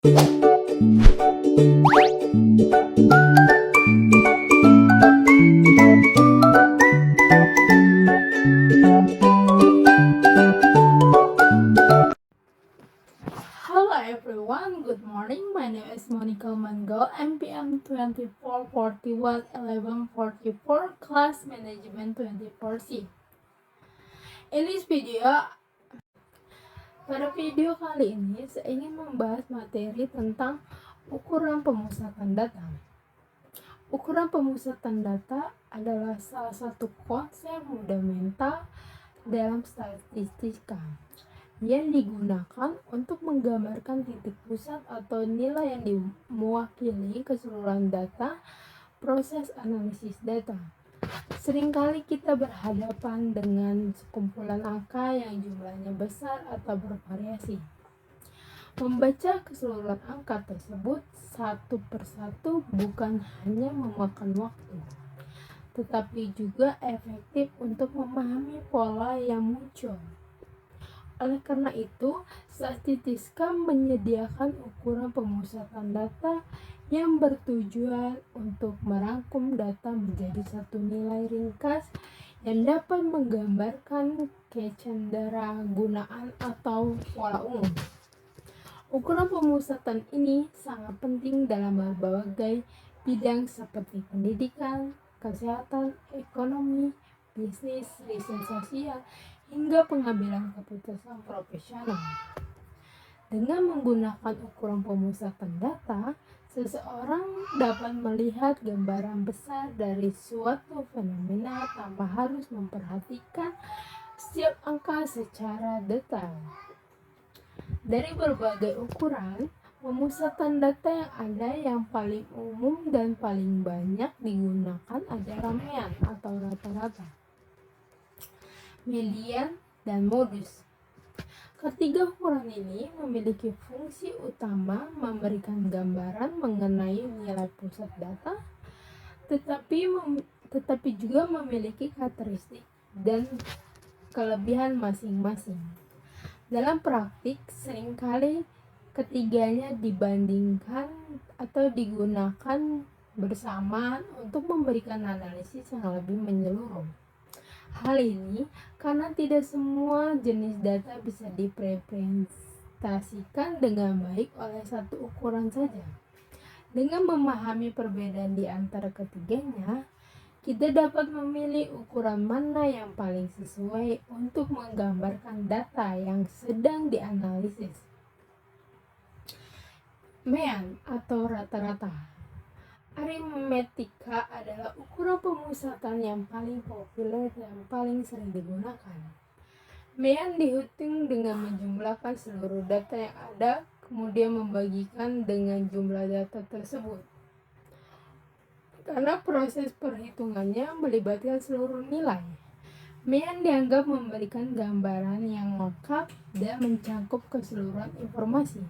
Hello everyone, good morning. My name is Monica Mango, MPM 2441 1144, Class Management 24C. In this video, pada video kali ini saya ingin membahas materi tentang ukuran pemusatan data. Ukuran pemusatan data adalah salah satu konsep fundamental dalam statistika yang digunakan untuk menggambarkan titik pusat atau nilai yang mewakili keseluruhan data proses analisis data. Seringkali kita berhadapan dengan sekumpulan angka yang jumlahnya besar atau bervariasi. Membaca keseluruhan angka tersebut satu persatu bukan hanya memakan waktu, tetapi juga efektif untuk memahami pola yang muncul. Oleh karena itu, statistika menyediakan ukuran pemusatan data yang bertujuan untuk merangkum data menjadi satu nilai ringkas yang dapat menggambarkan kecenderungan atau pola umum. Ukuran pemusatan ini sangat penting dalam berbagai bidang seperti pendidikan, kesehatan, ekonomi, bisnis, riset sosial, hingga pengambilan keputusan profesional. Dengan menggunakan ukuran pemusatan data, seseorang dapat melihat gambaran besar dari suatu fenomena tanpa harus memperhatikan setiap angka secara detail. Dari berbagai ukuran pemusatan data yang ada, yang paling umum dan paling banyak digunakan adalah mean atau rata-rata, median, dan modus. Ketiga ukuran ini memiliki fungsi utama memberikan gambaran mengenai nilai pusat data, tetapi juga memiliki karakteristik dan kelebihan masing-masing. Dalam praktik, seringkali ketiganya dibandingkan atau digunakan bersamaan untuk memberikan analisis yang lebih menyeluruh. Hal ini karena tidak semua jenis data bisa direpresentasikan dengan baik oleh satu ukuran saja. Dengan memahami perbedaan di antara ketiganya, kita dapat memilih ukuran mana yang paling sesuai untuk menggambarkan data yang sedang dianalisis. Mean atau rata-rata. Aritmetika adalah ukuran pemusatan yang paling populer dan paling sering digunakan. Mean dihitung dengan menjumlahkan seluruh data yang ada, kemudian membagikan dengan jumlah data tersebut. Karena proses perhitungannya melibatkan seluruh nilai, mean dianggap memberikan gambaran yang lengkap dan mencakup keseluruhan informasi.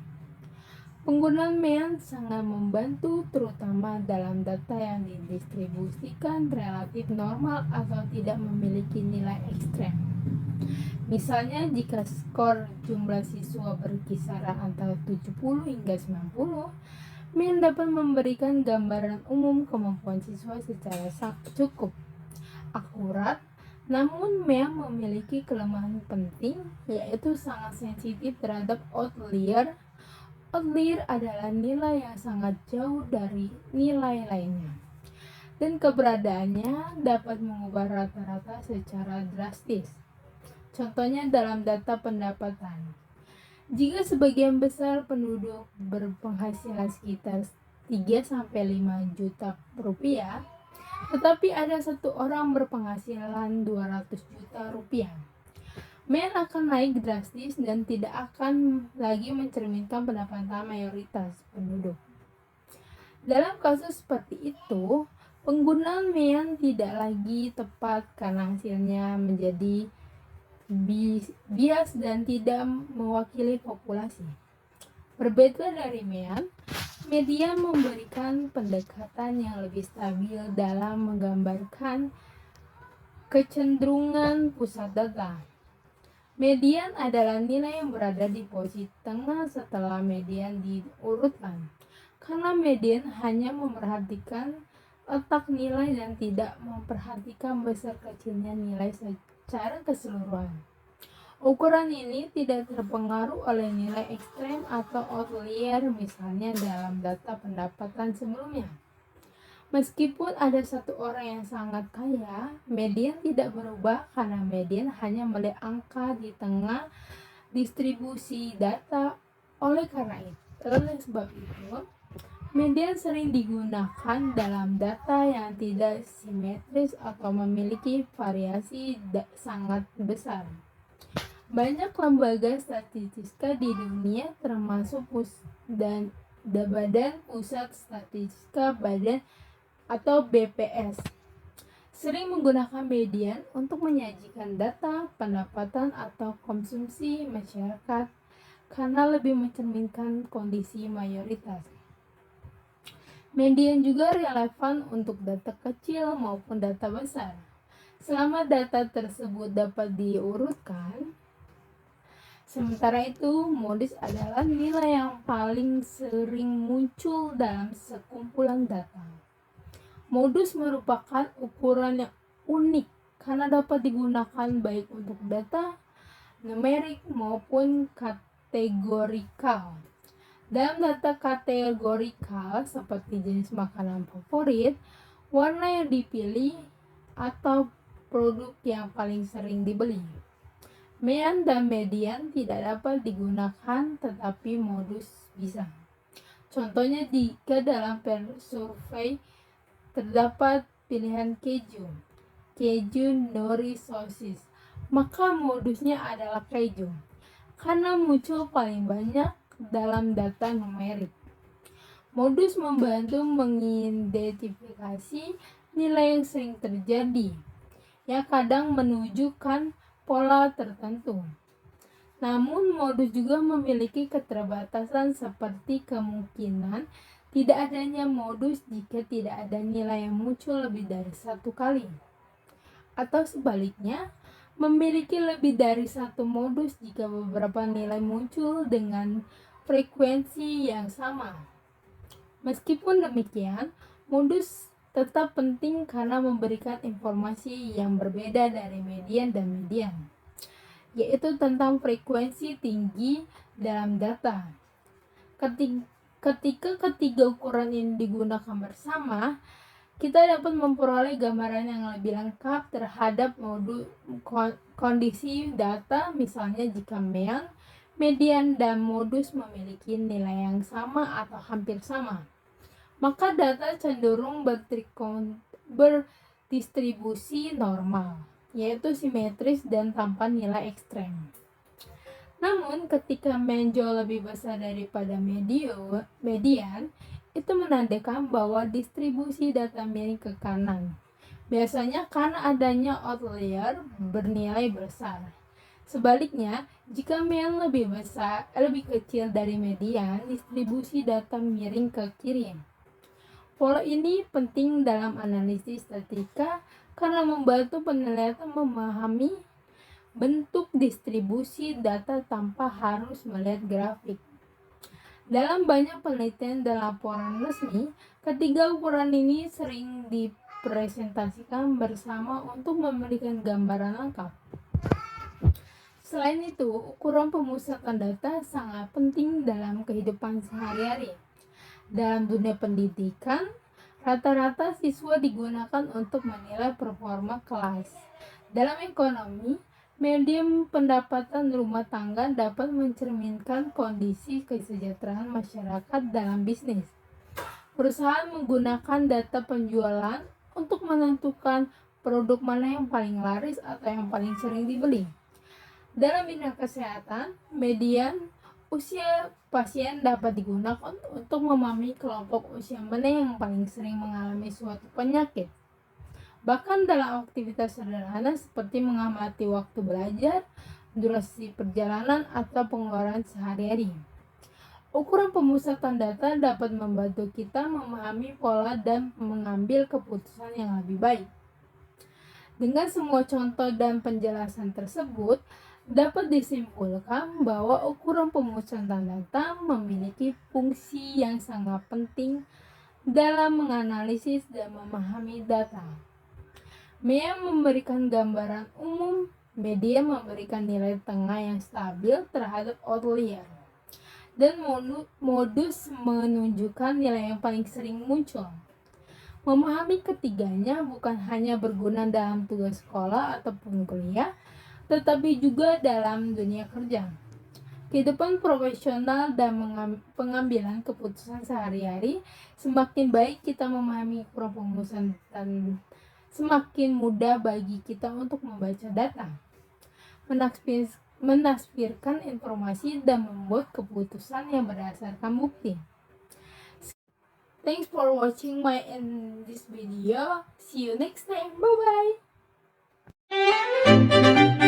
Penggunaan mean sangat membantu terutama dalam data yang didistribusikan relatif normal atau tidak memiliki nilai ekstrem. Misalnya jika skor jumlah siswa berkisaran antara 70 hingga 90, mean dapat memberikan gambaran umum kemampuan siswa secara cukup akurat. Namun mean memiliki kelemahan penting, yaitu sangat sensitif terhadap outlier. Outlier adalah nilai yang sangat jauh dari nilai lainnya, dan keberadaannya dapat mengubah rata-rata secara drastis. Contohnya dalam data pendapatan. Jika sebagian besar penduduk berpenghasilan sekitar 3-5 juta rupiah, tetapi ada satu orang berpenghasilan 200 juta rupiah, mean akan naik drastis dan tidak akan lagi mencerminkan pendapatan mayoritas penduduk. Dalam kasus seperti itu, penggunaan mean tidak lagi tepat karena hasilnya menjadi bias dan tidak mewakili populasi. Berbeda dari mean, median memberikan pendekatan yang lebih stabil dalam menggambarkan kecenderungan pusat data. Median adalah nilai yang berada di posisi tengah setelah median diurutkan. Karena median hanya memperhatikan letak nilai dan tidak memperhatikan besar kecilnya nilai secara keseluruhan. Ukuran ini tidak terpengaruh oleh nilai ekstrem atau outlier, misalnya dalam data pendapatan sebelumnya. Meskipun ada satu orang yang sangat kaya, median tidak berubah karena median hanya melihat angka di tengah distribusi data. Oleh sebab itu, median sering digunakan dalam data yang tidak simetris atau memiliki variasi sangat besar. Banyak lembaga statistika di dunia termasuk Badan Pusat Statistika atau BPS sering menggunakan median untuk menyajikan data pendapatan atau konsumsi masyarakat karena lebih mencerminkan kondisi mayoritas. Median juga relevan untuk data kecil maupun data besar. Selama data tersebut dapat diurutkan, sementara itu modus adalah nilai yang paling sering muncul dalam sekumpulan data. Modus merupakan ukuran yang unik karena dapat digunakan baik untuk data numerik maupun kategorikal. Dalam data kategorikal seperti jenis makanan favorit, warna yang dipilih, atau produk yang paling sering dibeli. Mean dan median tidak dapat digunakan, tetapi modus bisa. Contohnya jika dalam survei terdapat pilihan keju nori sosis, maka modusnya adalah keju karena muncul paling banyak dalam data numerik. Modus membantu mengidentifikasi nilai yang sering terjadi, yang kadang menunjukkan pola tertentu. Namun modus juga memiliki keterbatasan seperti kemungkinan tidak adanya modus jika tidak ada nilai yang muncul lebih dari satu kali. Atau sebaliknya, memiliki lebih dari satu modus jika beberapa nilai muncul dengan frekuensi yang sama. Meskipun demikian, modus tetap penting karena memberikan informasi yang berbeda dari median dan median, yaitu tentang frekuensi tinggi dalam data. Ketika ketiga ukuran ini digunakan bersama, kita dapat memperoleh gambaran yang lebih lengkap terhadap kondisi data. Misalnya jika mean, median, dan modus memiliki nilai yang sama atau hampir sama, maka data cenderung berdistribusi normal, yaitu simetris dan tanpa nilai ekstrem. Namun ketika mean jauh lebih besar daripada median, itu menandakan bahwa distribusi data miring ke kanan. Biasanya karena adanya outlier bernilai besar. Sebaliknya, jika mean lebih kecil dari median, distribusi data miring ke kiri. Pola ini penting dalam analisis statistika karena membantu peneliti memahami bentuk distribusi data tanpa harus melihat grafik. Dalam banyak penelitian dan laporan resmi, ketiga ukuran ini sering dipresentasikan bersama untuk memberikan gambaran lengkap. Selain itu, ukuran pemusatan data sangat penting dalam kehidupan sehari-hari. Dalam dunia pendidikan, rata-rata siswa digunakan untuk menilai performa kelas. Dalam ekonomi, median pendapatan rumah tangga dapat mencerminkan kondisi kesejahteraan masyarakat dalam bisnis. Perusahaan menggunakan data penjualan untuk menentukan produk mana yang paling laris atau yang paling sering dibeli. Dalam bidang kesehatan, median usia pasien dapat digunakan untuk memahami kelompok usia mana yang paling sering mengalami suatu penyakit. Bahkan dalam aktivitas sederhana seperti mengamati waktu belajar, durasi perjalanan, atau pengeluaran sehari-hari. Ukuran pemusatan data dapat membantu kita memahami pola dan mengambil keputusan yang lebih baik. Dengan semua contoh dan penjelasan tersebut, dapat disimpulkan bahwa ukuran pemusatan data memiliki fungsi yang sangat penting dalam menganalisis dan memahami data. Media memberikan gambaran umum, media memberikan nilai tengah yang stabil terhadap outlier, dan modus menunjukkan nilai yang paling sering muncul. Memahami ketiganya bukan hanya berguna dalam tugas sekolah ataupun kuliah, tetapi juga dalam dunia kerja, kehidupan profesional, dan pengambilan keputusan sehari-hari. Semakin baik kita memahami perumusan dan semakin mudah bagi kita untuk membaca data, menafsirkan informasi, dan membuat keputusan yang berdasarkan bukti. Thanks for watching this video. See you next time. Bye bye.